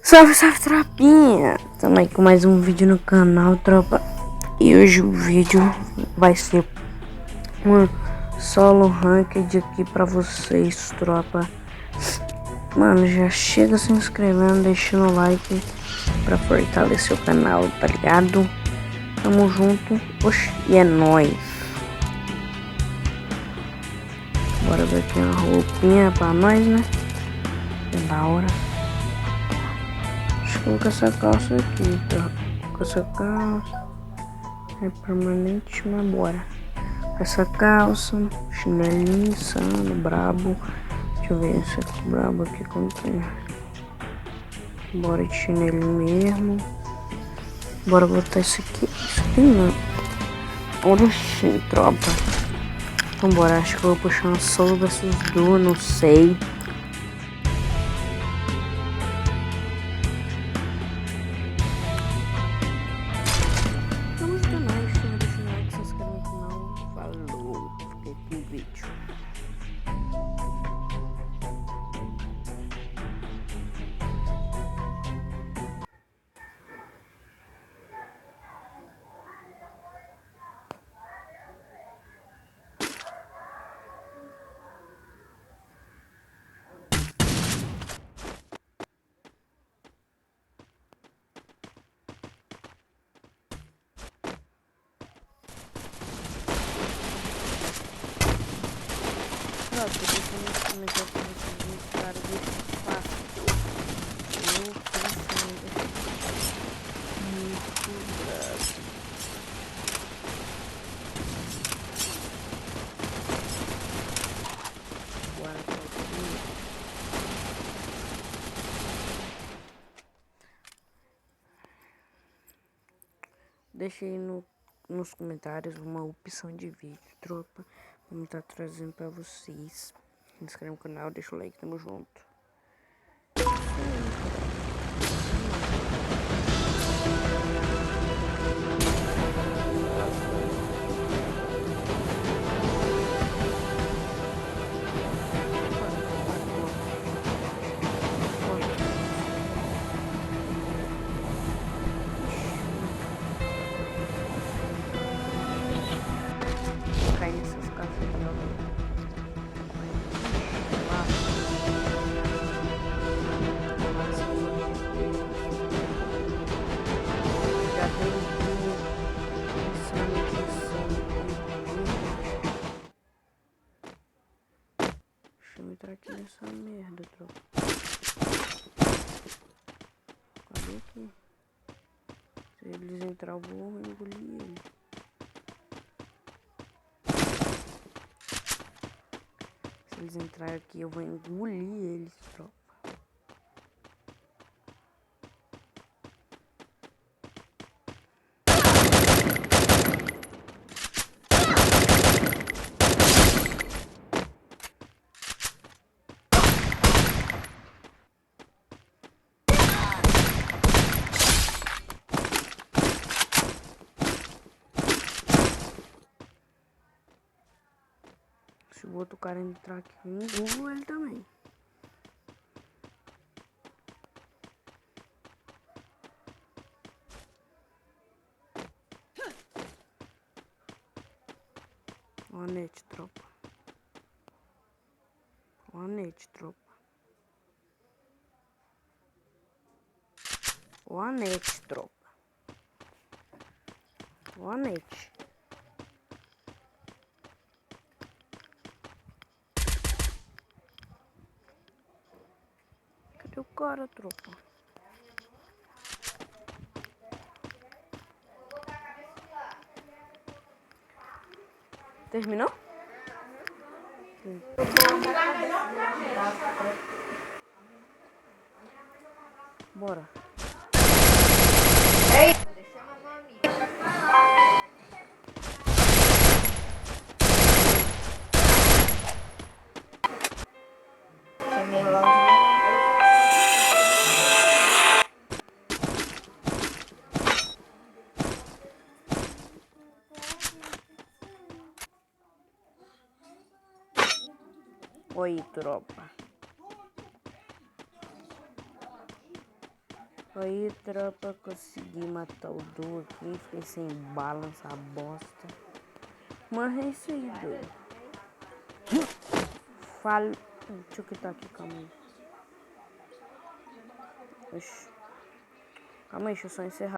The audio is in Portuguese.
Salve, salve, tropinha! Tamo aí com mais um vídeo no canal, tropa. E hoje o vídeo vai ser um solo ranked aqui pra vocês, tropa. Mano, já chega se inscrevendo, deixando o like pra fortalecer o canal, tá ligado? Tamo junto, oxi, e é nóis. Bora ver aqui uma roupinha pra nós, né? É da hora. Acho que vou com essa calça aqui, tá? Com essa calça é permanente, mas bora. Com essa calça, chinelinho insano, brabo. Deixa eu ver esse aqui, brabo aqui como tem. Bora de chinelinho mesmo. Bora botar isso aqui. Isso aqui não. Bora sim, tropa. Então bora, acho que eu vou puxar uma solo versus duo, não sei. Vamos no canal, deixa o like, se inscreve no canal. Falou, fiquei com o vídeo. Deixa nos comentários pra vocês mostrarem desse passo. Eu pensando muito bravo. Bora pra aqui. Deixa aí nos comentários uma opção de vídeo, tropa. Vamos estar trazendo pra vocês. Se inscreve no canal, deixa o like, tamo junto. Cai nessas casas aqui, ó. Já tem deixa eu entrar aqui nessa merda, tropa. Cadê aqui? Se eles entrar, eu vou engolir eles. Se eles entrarem aqui, eu vou engolir eles, tropa. Se o outro cara entrar aqui, eu engulo ele também. Boa noite, tropa. Boa noite, tropa. Boa noite, tropa. Boa noite. Cadê o cara, tropa? Terminou? Bora. Oi, tropa. Aí, tropa, consegui matar o Du aqui. Fiquei sem bala nessa bosta. Mas é isso aí, doido. Fala. Deixa eu quitar aqui, calma aí. Oxi. Calma aí, deixa eu só encerrar.